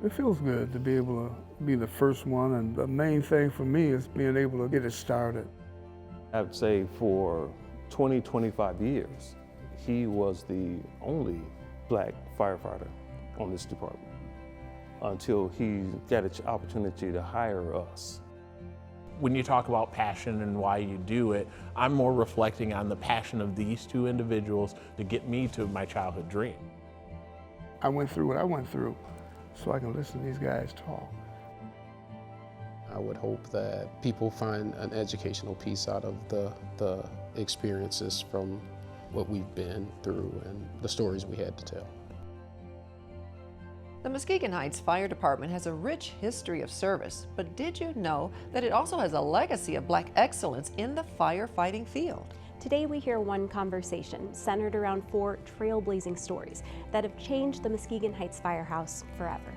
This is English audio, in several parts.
It feels good to be able to be the first one, and the main thing for me is being able to get it started. I would say for 20, 25 years, he was the only black firefighter on this department until he got an opportunity to hire us. When you talk about passion and why you do it, I'm more reflecting on the passion of these two individuals to get me to my childhood dream. I went through what I went through so I can listen to these guys talk. I would hope that people find an educational piece out of the experiences from what we've been through and the stories we had to tell. The Muskegon Heights Fire Department has a rich history of service, but did you know that it also has a legacy of Black excellence in the firefighting field? Today we hear one conversation centered around 4 trailblazing stories that have changed the Muskegon Heights Firehouse forever.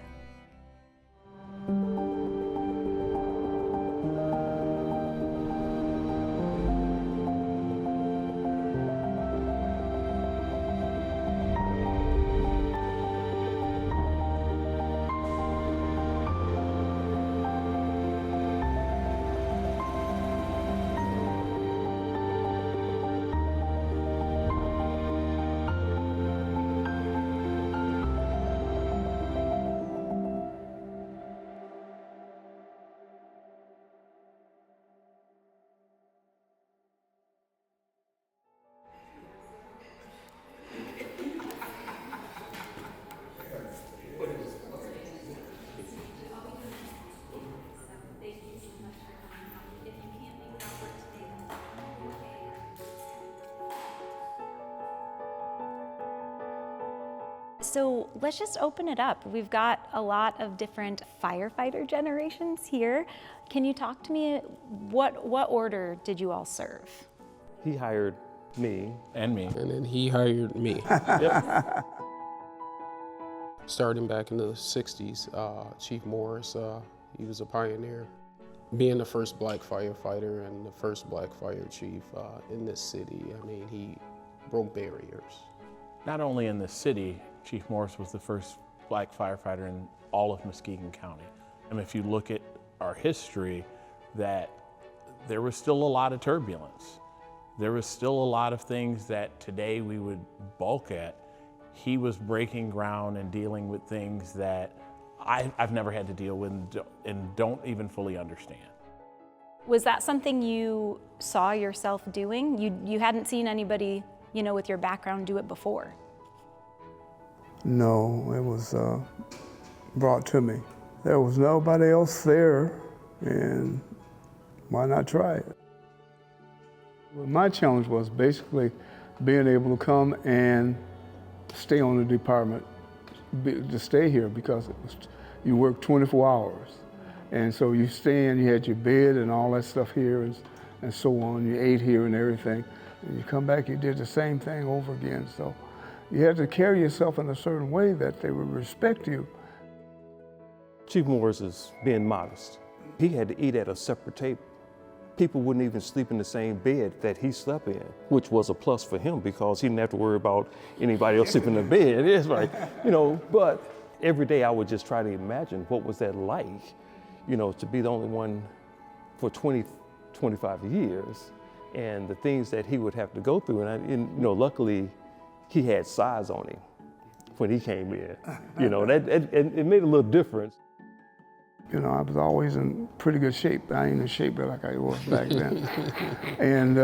So let's just open it up. We've got a lot of different firefighter generations here. Can you talk to me, what order did you all serve? He hired me. And me. And then he hired me. Yep. Starting back in the 60s, Chief Morris, he was a pioneer. Being the first black firefighter and the first black fire chief in this city, I mean, he broke barriers. Not only in the city, Chief Morris was the first black firefighter in all of Muskegon County. And if you look at our history, that there was still a lot of turbulence. There was still a lot of things that today we would balk at. He was breaking ground and dealing with things that I've never had to deal with and don't even fully understand. Was that something you saw yourself doing? You hadn't seen anybody, you know, with your background do it before? No, it was brought to me. There was nobody else there, and why not try it? Well, my challenge was basically being able to come and stay on the department, to stay here, because you work 24 hours. And so you stay in, you had your bed and all that stuff here and so on. You ate here and everything. And you come back, you did the same thing over again. So you had to carry yourself in a certain way that they would respect you. Chief Morris is being modest. He had to eat at a separate table. People wouldn't even sleep in the same bed that he slept in, which was a plus for him because he didn't have to worry about anybody else sleeping in the bed. It's like, you know, but every day I would just try to imagine what was that like, you know, to be the only one for 20, 25 years and the things that he would have to go through. And you know, luckily he had size on him when he came in, you know, it made a little difference. You know, I was always in pretty good shape. I ain't in shape like I was back then. And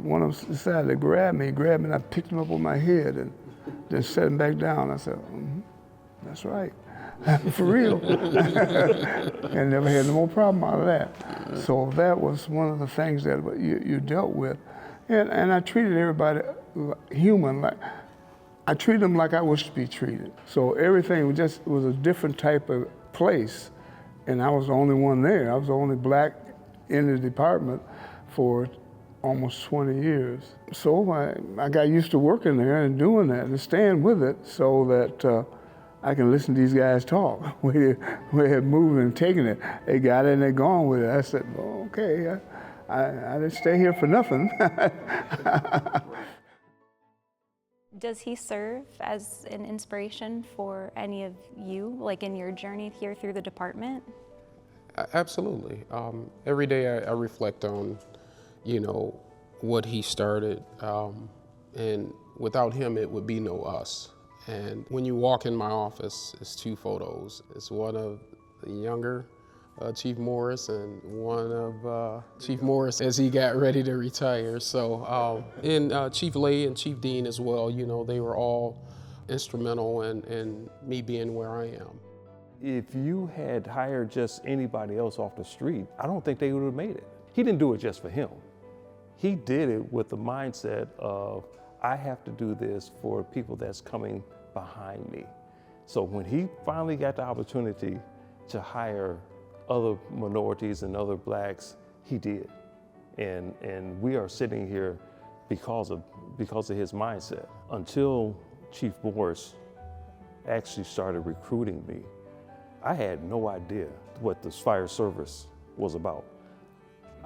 one of them decided to grab me, and I picked him up on my head and then set him back down. I said, that's right, for real. And never had no more problem out of that. So that was one of the things that you dealt with. And I treated everybody human, like I treated them like I was to be treated. So everything was a different type of place, and I was the only one there. I was the only black in the department for almost 20 years. So I got used to working there and doing that and staying with it so that I can listen to these guys talk. We had moved and taken it. They got it and they're gone with it. I said, well, okay, I didn't stay here for nothing. Does he serve as an inspiration for any of you, like in your journey here through the department? Absolutely. Every day I reflect on, what he started, and without him, it would be no us. And when you walk in my office, it's two photos. It's one of the younger Chief Morris and one of Chief Morris as he got ready to retire. So, and Chief Lay and Chief Dean as well, they were all instrumental in me being where I am. If you had hired just anybody else off the street, I don't think they would have made it. He didn't do it just for him. He did it with the mindset of, I have to do this for people that's coming behind me. So when he finally got the opportunity to hire other minorities and other blacks, he did. And we are sitting here because of his mindset. Until Chief Morris actually started recruiting me, I had no idea what this fire service was about.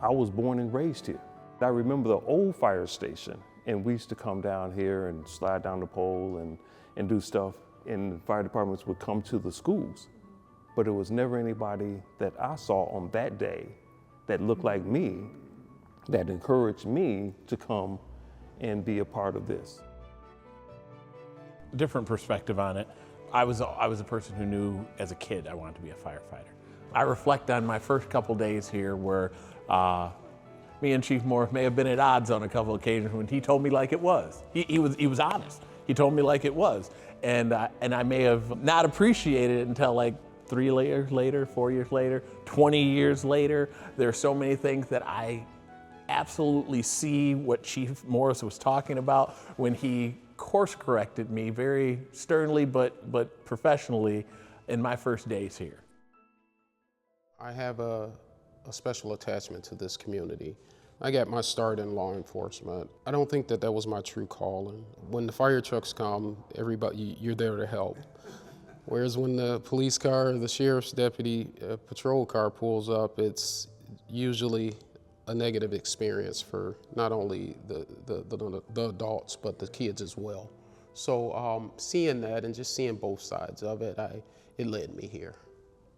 I was born and raised here. I remember the old fire station, and we used to come down here and slide down the pole and do stuff, and the fire departments would come to the schools. But it was never anybody that I saw on that day that looked like me, that encouraged me to come and be a part of this. Different perspective on it. I was a person who knew as a kid I wanted to be a firefighter. I reflect on my first couple days here where me and Chief Morris may have been at odds on a couple occasions when he told me like it was. He was honest. He told me like it was. And I may have not appreciated it until like 3 years later, 4 years later, 20 years later. There are so many things that I absolutely see what Chief Morris was talking about when he course corrected me very sternly but professionally in my first days here. I have a special attachment to this community. I got my start in law enforcement. I don't think that was my true calling. When the fire trucks come, everybody, you're there to help. Whereas when the police car or the sheriff's deputy patrol car pulls up, it's usually a negative experience for not only the adults, but the kids as well. So seeing that and just seeing both sides of it, it led me here.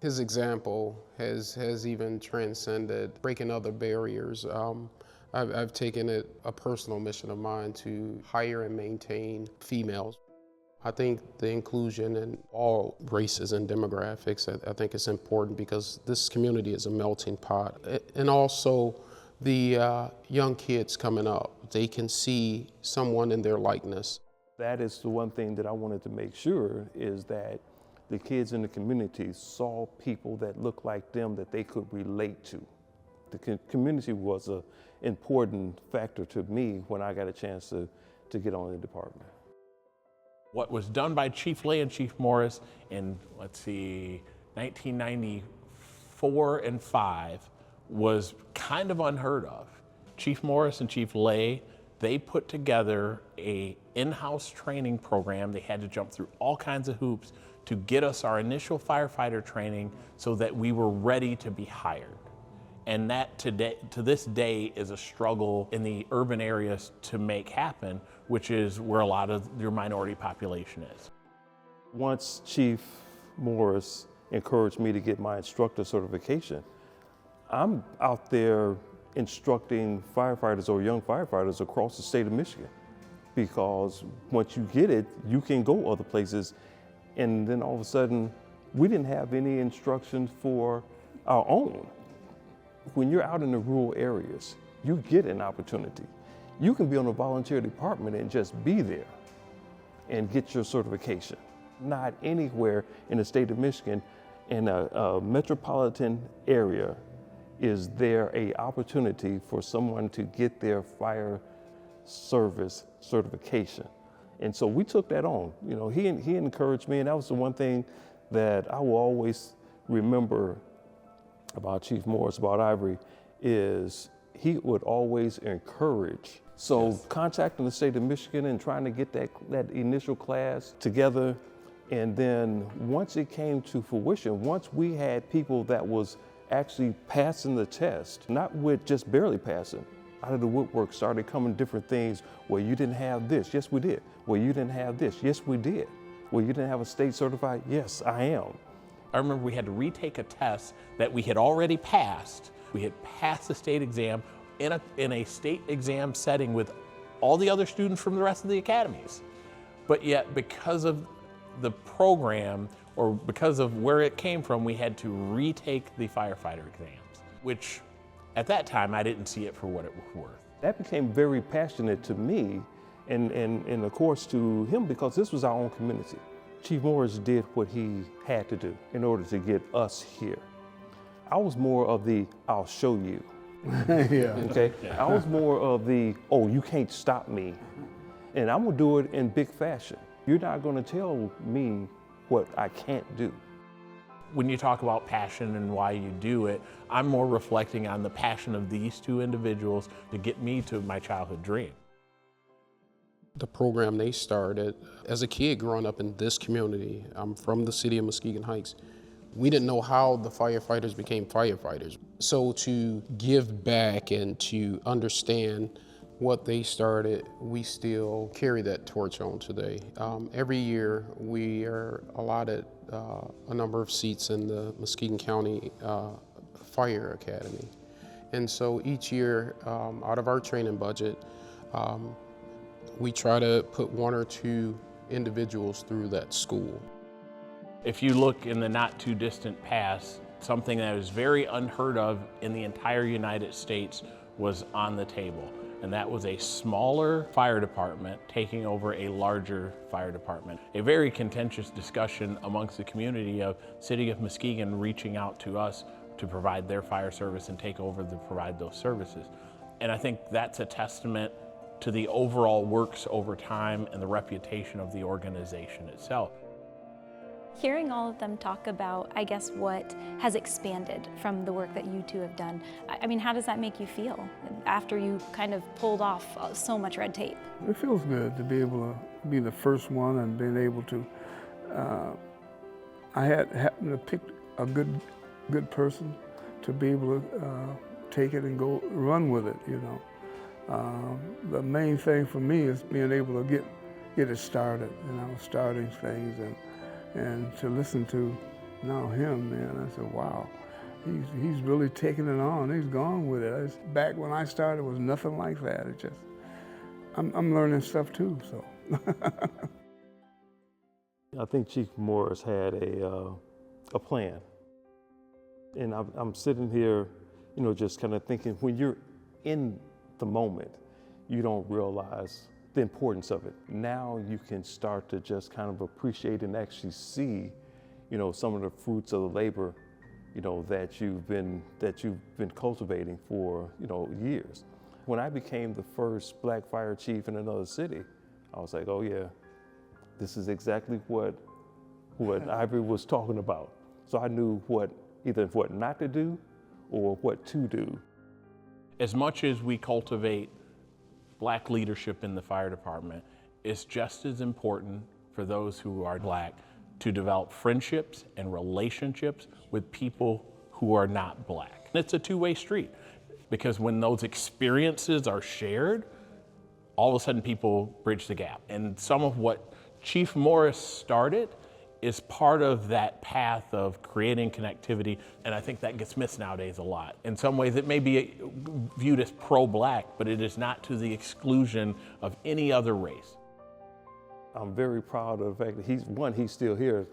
His example has even transcended breaking other barriers. I've taken it a personal mission of mine to hire and maintain females. I think the inclusion in all races and demographics, I think it's important because this community is a melting pot. And also the young kids coming up, they can see someone in their likeness. That is the one thing that I wanted to make sure is that the kids in the community saw people that looked like them that they could relate to. The community was an important factor to me when I got a chance to get on the department. What was done by Chief Lay and Chief Morris in, 1994 and 5 was kind of unheard of. Chief Morris and Chief Lay, they put together an in-house training program. They had to jump through all kinds of hoops to get us our initial firefighter training so that we were ready to be hired. And that to this day is a struggle in the urban areas to make happen, which is where a lot of your minority population is. Once Chief Morris encouraged me to get my instructor certification, I'm out there instructing firefighters or young firefighters across the state of Michigan. Because once you get it, you can go other places. And then all of a sudden, we didn't have any instructions for our own. When you're out in the rural areas, you get an opportunity. You can be on a volunteer department and just be there and get your certification. Not anywhere in the state of Michigan in a metropolitan area is there an opportunity for someone to get their fire service certification. And so we took that on. You know, he encouraged me, and that was the one thing that I will always remember about Chief Morris, about Ivory, is he would always encourage. So yes. Contacting the state of Michigan and trying to get that initial class together, and then once it came to fruition, once we had people that was actually passing the test, not with just barely passing, out of the woodwork started coming different things. Well, you didn't have this. Yes, we did. Well, you didn't have this. Yes, we did. Well, you didn't have a state certified. Yes, I am. I remember we had to retake a test that we had already passed. We had passed the state exam in a state exam setting with all the other students from the rest of the academies. But yet, because of the program, or because of where it came from, we had to retake the firefighter exams, which at that time I didn't see it for what it was worth. That became very passionate to me and of course to him, because this was our own community. Chief Morris did what he had to do in order to get us here. I was more of the, I'll show you. Yeah. Okay? I was more of the, oh, you can't stop me. And I'm gonna do it in big fashion. You're not gonna tell me what I can't do. When you talk about passion and why you do it, I'm more reflecting on the passion of these two individuals to get me to my childhood dream. The program they started, as a kid growing up in this community, I'm from the city of Muskegon Heights, we didn't know how the firefighters became firefighters. So to give back and to understand what they started, we still carry that torch on today. Every year we are allotted a number of seats in the Muskegon County Fire Academy. And so each year, out of our training budget, we try to put one or two individuals through that school. If you look in the not too distant past, something that was very unheard of in the entire United States was on the table. And that was a smaller fire department taking over a larger fire department. A very contentious discussion amongst the community of City of Muskegon reaching out to us to provide their fire service and take over to provide those services. And I think that's a testament to the overall works over time and the reputation of the organization itself. Hearing all of them talk about, I guess, what has expanded from the work that you two have done, I mean, how does that make you feel after you kind of pulled off so much red tape? It feels good to be able to be the first one and being able to, I happened to pick a good person to be able to take it and go run with it, you know. The main thing for me is being able to get it started, you know, starting things and to listen to now him, man. I said, wow, he's really taking it on. He's gone with it. Back when I started, it was nothing like that. It just, I'm learning stuff too, so. I think Chief Morris had a plan. And I'm sitting here, you know, just kind of thinking, when you're in the moment, you don't realize the importance of it. Now you can start to just kind of appreciate and actually see, you know, some of the fruits of the labor, you know, that you've been cultivating for, you know, years. When I became the first black fire chief in another city, I was like, oh yeah, this is exactly what Ivory was talking about. So I knew either what not to do or what to do. As much as we cultivate black leadership in the fire department, it's just as important for those who are black to develop friendships and relationships with people who are not black. It's a two-way street, because when those experiences are shared, all of a sudden people bridge the gap. And some of what Chief Morris started is part of that path of creating connectivity, and I think that gets missed nowadays a lot. In some ways it may be viewed as pro-black, but it is not to the exclusion of any other race. I'm very proud of the fact that he's still here,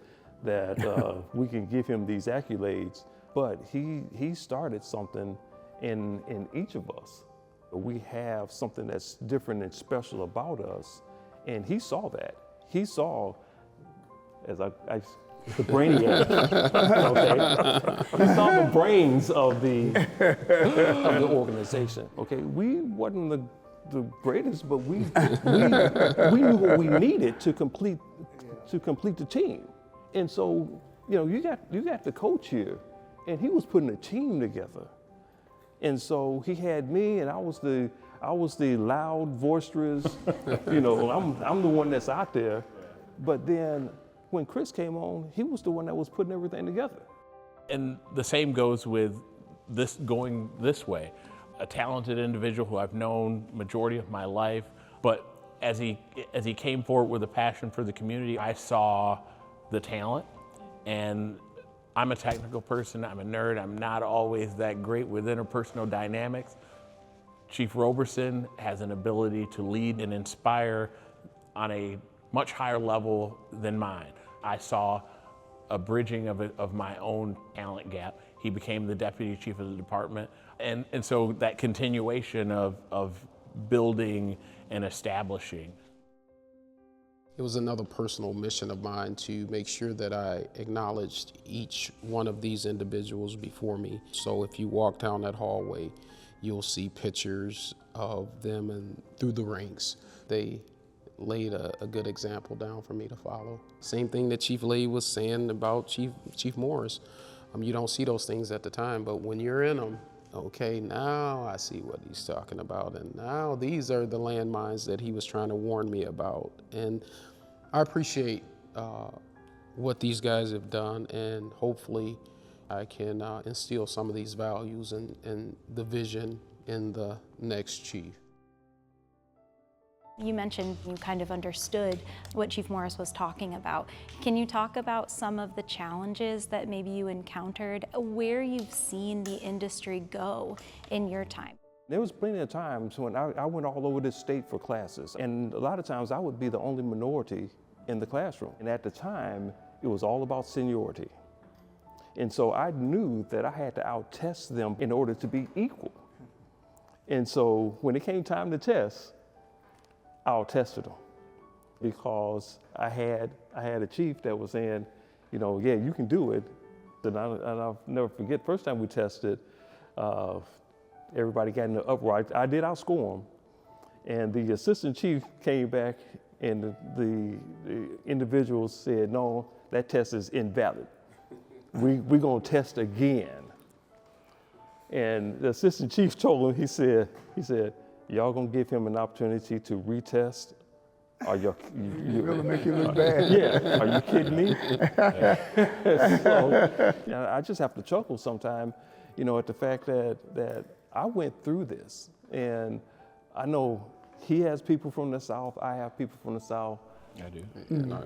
that we can give him these accolades, but he started something in each of us. We have something that's different and special about us, and he saw that. He saw, as the brainiac, okay? He saw the brains of the organization, okay? We wasn't the greatest, but we knew what we needed to complete the team. And so, you know, you got the coach here, and he was putting a team together. And so he had me, and I was the loud, boisterous, you know, I'm the one that's out there. But then when Chris came on, he was the one that was putting everything together. And the same goes with this going this way. a talented individual who I've known majority of my life, but as he came forward with a passion for the community, I saw the talent. And I'm a technical person, I'm a nerd, I'm not always that great with interpersonal dynamics. Chief Roberson has an ability to lead and inspire on a much higher level than mine. I saw a bridging of my own talent gap. He became the deputy chief of the department. And so that continuation of building and establishing. It was another personal mission of mine to make sure that I acknowledged each one of these individuals before me. So if you walk down that hallway, you'll see pictures of them and through the ranks. They laid a good example down for me to follow. Same thing that Chief Lay was saying about Chief Morris. You don't see those things at the time, but when you're in them, okay, now I see what he's talking about, and now these are the landmines that he was trying to warn me about. And I appreciate what these guys have done, and hopefully I can instill some of these values and the vision in the next chief. You mentioned you kind of understood what Chief Morris was talking about. Can you talk about some of the challenges that maybe you encountered, where you've seen the industry go in your time? There was plenty of times when I went all over the state for classes, and a lot of times I would be the only minority in the classroom. And at the time, it was all about seniority. And so I knew that I had to out-test them in order to be equal. And so when it came time to test, I out-tested them, because I had a chief that was saying, you know, yeah, you can do it. And I'll never forget, first time we tested, everybody got in the uproar. I did outscore them. And the assistant chief came back, and the individuals said, no, that test is invalid. We're gonna test again. And the assistant chief told him, he said, y'all gonna give him an opportunity to retest? Are you gonna make you look bad? Yeah, are you kidding me? So, you know, I just have to chuckle sometimes, you know, at the fact that I went through this, and I know he has people from the South, I have people from the South. I do.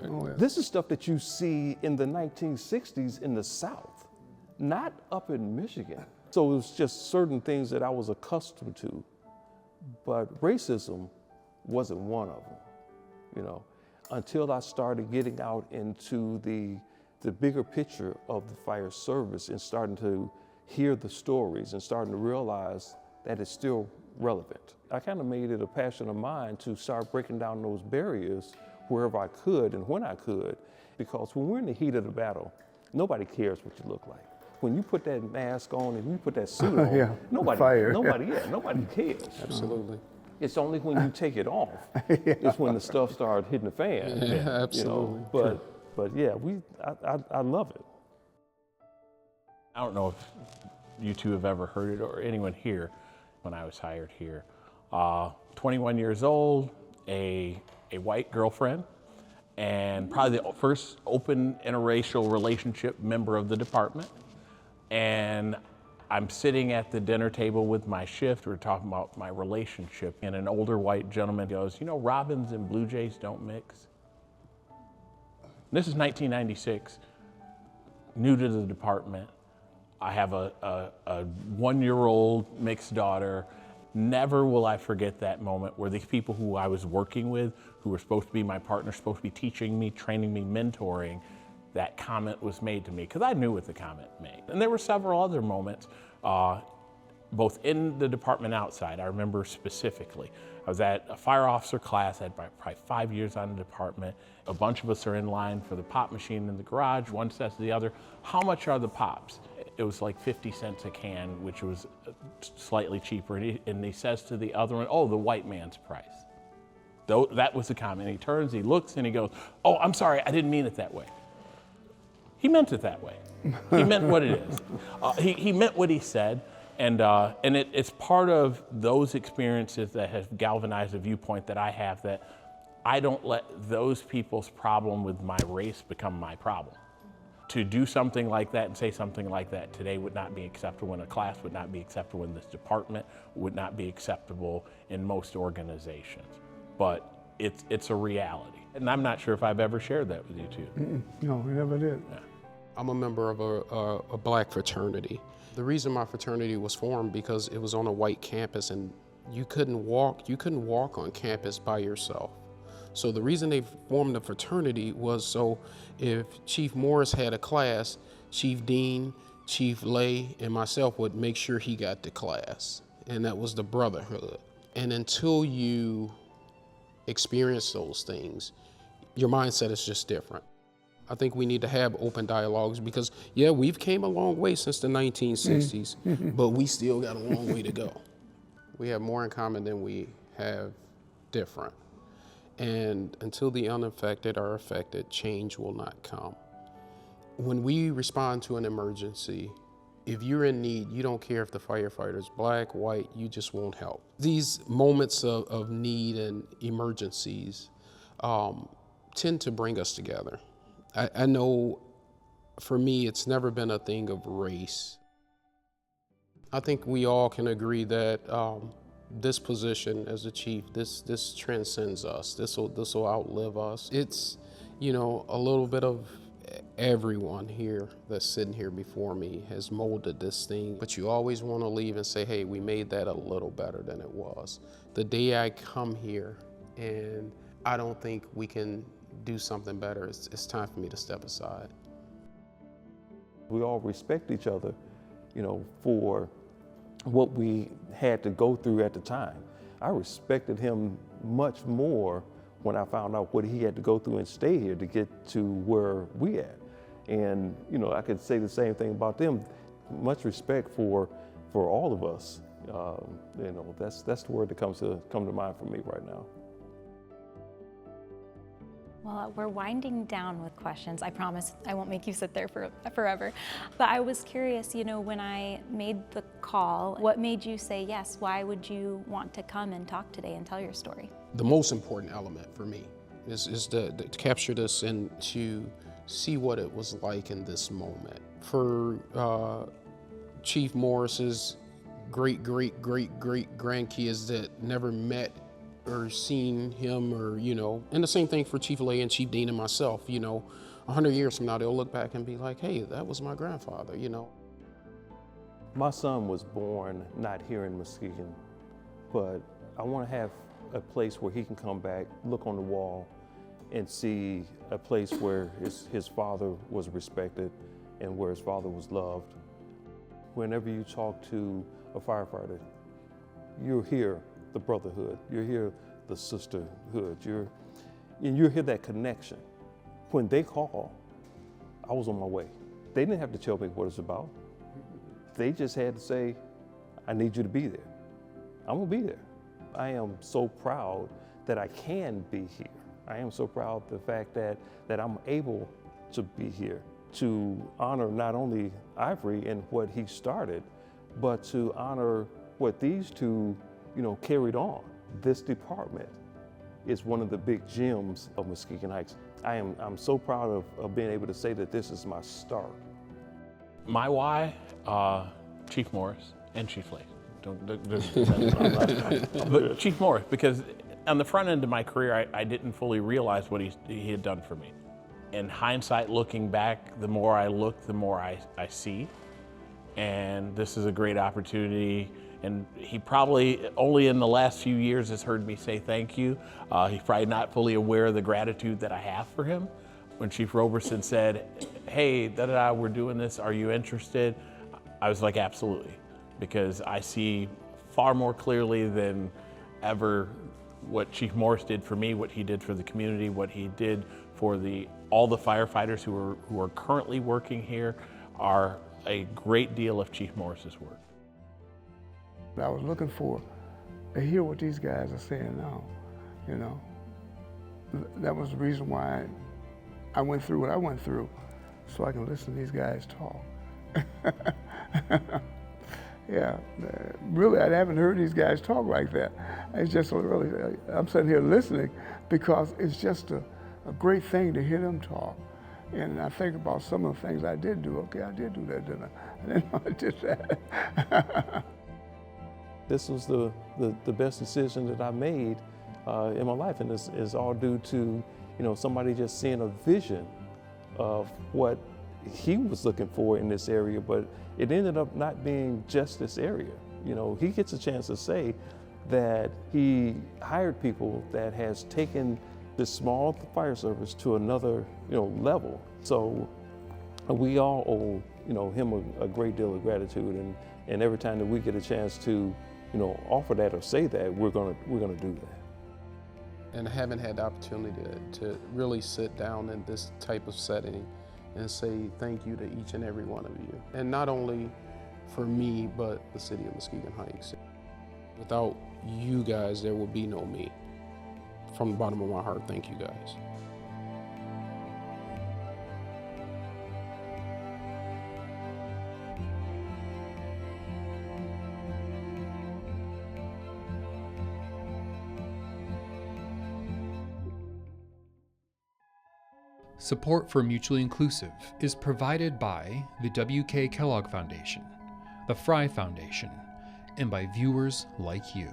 Oh, yeah. This is stuff that you see in the 1960s in the South, not up in Michigan. So it was just certain things that I was accustomed to, but racism wasn't one of them, you know, until I started getting out into the bigger picture of the fire service and starting to hear the stories and starting to realize that it's still relevant. I kind of made it a passion of mine to start breaking down those barriers wherever I could and when I could, because when we're in the heat of the battle, nobody cares what you look like. When you put that mask on and you put that suit on, Yeah, nobody cares. Absolutely. It's only when you take it off, it's when the stuff starts hitting the fan. Yeah, absolutely. You know? But yeah, I love it. I don't know if you two have ever heard it, or anyone here, when I was hired here. 21 years old, a white girlfriend, and probably the first open interracial relationship member of the department. And I'm sitting at the dinner table with my shift, we're talking about my relationship, and an older white gentleman goes, you know, robins and blue jays don't mix. This is 1996, new to the department. I have a 1-year-old mixed daughter. Never will I forget that moment where these people who I was working with, who were supposed to be my partners, supposed to be teaching me, training me, mentoring, that comment was made to me, because I knew what the comment made. And there were several other moments, both in the department and outside. I remember specifically, I was at a fire officer class, I had probably 5 years on the department. A bunch of us are in line for the pop machine in the garage. One says to the other, how much are the pops? It was like 50 cents a can, which was slightly cheaper. And he says to the other one, oh, the white man's price. That was the comment. He turns, he looks, and he goes, oh, I'm sorry, I didn't mean it that way. He meant it that way. He meant what it is. He meant what he said, and it's part of those experiences that have galvanized a viewpoint that I have, that I don't let those people's problem with my race become my problem. to do something like that and say something like that today would not be acceptable in a class, would not be acceptable in this department, would not be acceptable in most organizations. But it's a reality. And I'm not sure if I've ever shared that with you too. No, we never did. Yeah. I'm a member of a black fraternity. The reason my fraternity was formed because it was on a white campus and you couldn't walk on campus by yourself. So the reason they formed the fraternity was so if Chief Morris had a class, Chief Dean, Chief Lay, and myself would make sure he got the class. And that was the brotherhood. And until you experience those things, your mindset is just different. I think we need to have open dialogues because, yeah, we've came a long way since the 1960s, but we still got a long way to go. We have more in common than we have different. And until the unaffected are affected, change will not come. When we respond to an emergency, if you're in need, you don't care if the firefighter's black, white, you just won't help. These moments of need and emergencies tend to bring us together. I know for me, it's never been a thing of race. I think we all can agree that this position as a chief, this transcends us. This will outlive us. It's, a little bit of everyone here that's sitting here before me has molded this thing, but you always want to leave and say, hey, we made that a little better than it was. The day I come here and I don't think we can do something better, it's time for me to step aside. We all respect each other, for what we had to go through at the time. I respected him much more when I found out what he had to go through and stay here to get to where we at. And, I could say the same thing about them. Much respect for all of us. That's the word that come to mind for me right now. Well, we're winding down with questions. I promise I won't make you sit there forever. But I was curious, when I made the call, what made you say yes? Why would you want to come and talk today and tell your story? The most important element for me is to capture this and to see what it was like in this moment. For Chief Morris's great-great-great-great-grandkids that never met or seen him and the same thing for Chief Lay and Chief Dean and myself, 100 years from now, they'll look back and be like, hey, that was my grandfather, My son was born not here in Muskegon, but I want to have a place where he can come back, look on the wall, and see a place where his father was respected and where his father was loved. Whenever you talk to a firefighter, you'll hear the brotherhood, you hear the sisterhood, you hear that connection. When they call, I was on my way. They didn't have to tell me what it's about. They just had to say, I need you to be there. I'm gonna be there. I am so proud that I can be here. I am so proud of the fact that I'm able to be here to honor not only Ivory and what he started, but to honor what these two carried on. This department is one of the big gems of Muskegon Heights. I'm so proud of being able to say that this is my start. My why, Chief Morris and Chief Lay. But Chief Morris, because on the front end of my career, I didn't fully realize what he had done for me. In hindsight, looking back, the more I look, the more I see. And this is a great opportunity. And he probably only in the last few years has heard me say thank you. He's probably not fully aware of the gratitude that I have for him. When Chief Roberson said, hey, we're doing this, are you interested? I was like, absolutely, because I see far more clearly than ever what Chief Morris did for me, what he did for the community, what he did for all the firefighters who are currently working here are a great deal of Chief Morris's work. I was looking to hear what these guys are saying now, That was the reason why I went through what I went through, so I can listen to these guys talk. Yeah, really, I haven't heard these guys talk like that. It's just I'm sitting here listening because it's just a great thing to hear them talk. And I think about some of the things I did do. Okay, I did do that, didn't I? I didn't know I did that. This was the best decision that I made in my life, and it's all due to, somebody just seeing a vision of what he was looking for in this area, but it ended up not being just this area. He gets a chance to say that he hired people that has taken this small fire service to another, level. So we all owe, him a great deal of gratitude, and every time that we get a chance to, offer that or say that, we're gonna do that. And I haven't had the opportunity to really sit down in this type of setting and say thank you to each and every one of you. And not only for me, but the city of Muskegon Heights. Without you guys, there would be no me. From the bottom of my heart, thank you guys. Support for Mutually Inclusive is provided by the W.K. Kellogg Foundation, the Fry Foundation, and by viewers like you.